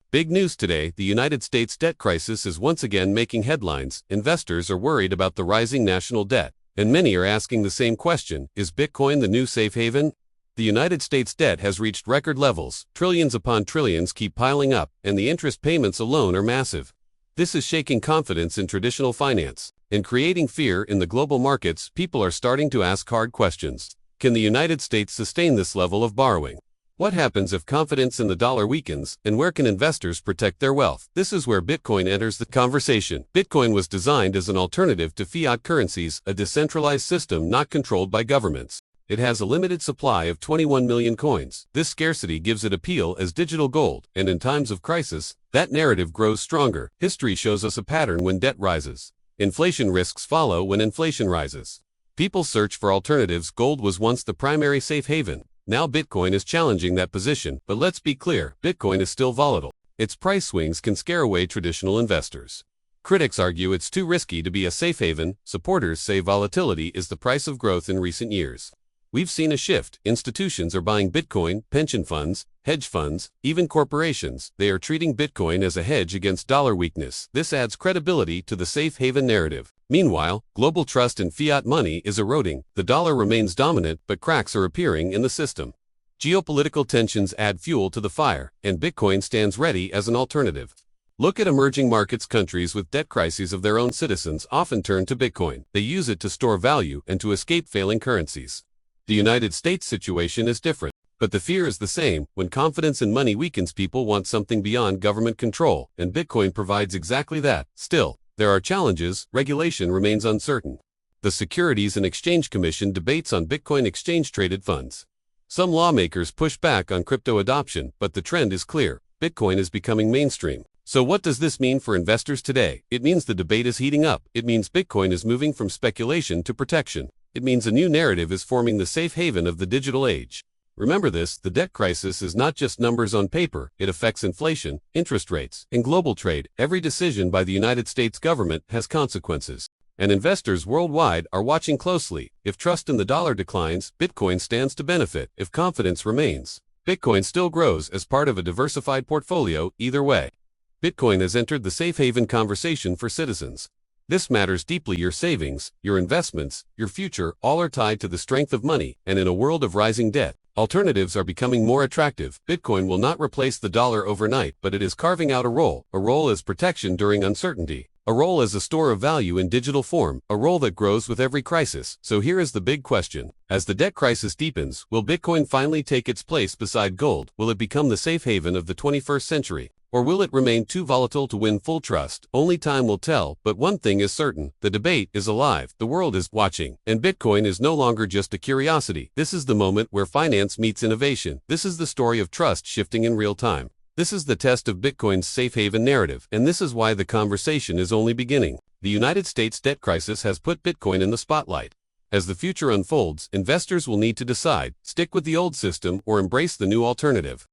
Big news today, the United States debt crisis is once again making headlines. Investors are worried about the rising national debt, and many are asking the same question: is Bitcoin the new safe haven? The United States debt has reached record levels, trillions upon trillions keep piling up, and the interest payments alone are massive. This is shaking confidence in traditional finance and creating fear in the global markets. People are starting to ask hard questions. Can the United States sustain this level of borrowing? What happens if confidence in the dollar weakens, and where can investors protect their wealth? This is where Bitcoin enters the conversation. Bitcoin was designed as an alternative to fiat currencies, a decentralized system not controlled by governments. It has a limited supply of 21 million coins. This scarcity gives it appeal as digital gold, and in times of crisis, that narrative grows stronger. History shows us a pattern: when debt rises, inflation risks follow. When inflation rises, people search for alternatives. Gold was once the primary safe haven. Now Bitcoin is challenging that position, but let's be clear, Bitcoin is still volatile. Its price swings can scare away traditional investors. Critics argue it's too risky to be a safe haven. Supporters say volatility is the price of growth in recent years. We've seen a shift. Institutions are buying Bitcoin, pension funds, hedge funds, even corporations. They are treating Bitcoin as a hedge against dollar weakness. This adds credibility to the safe haven narrative. Meanwhile, global trust in fiat money is eroding. The dollar remains dominant, but cracks are appearing in the system. Geopolitical tensions add fuel to the fire, and Bitcoin stands ready as an alternative. Look at emerging markets. Countries with debt crises of their own citizens often turn to Bitcoin. They use it to store value and to escape failing currencies. The United States situation is different, but the fear is the same. When confidence in money weakens, people want something beyond government control, and Bitcoin provides exactly that. Still, there are challenges. Regulation remains uncertain. The Securities and Exchange Commission debates on Bitcoin exchange-traded funds. Some lawmakers push back on crypto adoption, but the trend is clear: Bitcoin is becoming mainstream. So what does this mean for investors today? It means the debate is heating up. It means Bitcoin is moving from speculation to protection. It means a new narrative is forming: the safe haven of the digital age. Remember this: the debt crisis is not just numbers on paper. It affects inflation, interest rates, and global trade. Every decision by the United States government has consequences, and investors worldwide are watching closely. If trust in the dollar declines, Bitcoin stands to benefit. If confidence remains, Bitcoin still grows as part of a diversified portfolio. Either way, Bitcoin has entered the safe haven conversation for citizens. This matters deeply. Your savings, your investments, your future, all are tied to the strength of money, and in a world of rising debt, alternatives are becoming more attractive. Bitcoin will not replace the dollar overnight, but it is carving out a role as protection during uncertainty, a role as a store of value in digital form, a role that grows with every crisis. So here is the big question: as the debt crisis deepens, will Bitcoin finally take its place beside gold? Will it become the safe haven of the 21st century? Or will it remain too volatile to win full trust? Only time will tell, but one thing is certain: the debate is alive, the world is watching, and Bitcoin is no longer just a curiosity. This is the moment where finance meets innovation. This is the story of trust shifting in real time. This is the test of Bitcoin's safe haven narrative, and this is why the conversation is only beginning. The United States debt crisis has put Bitcoin in the spotlight. As the future unfolds, investors will need to decide: stick with the old system or embrace the new alternative.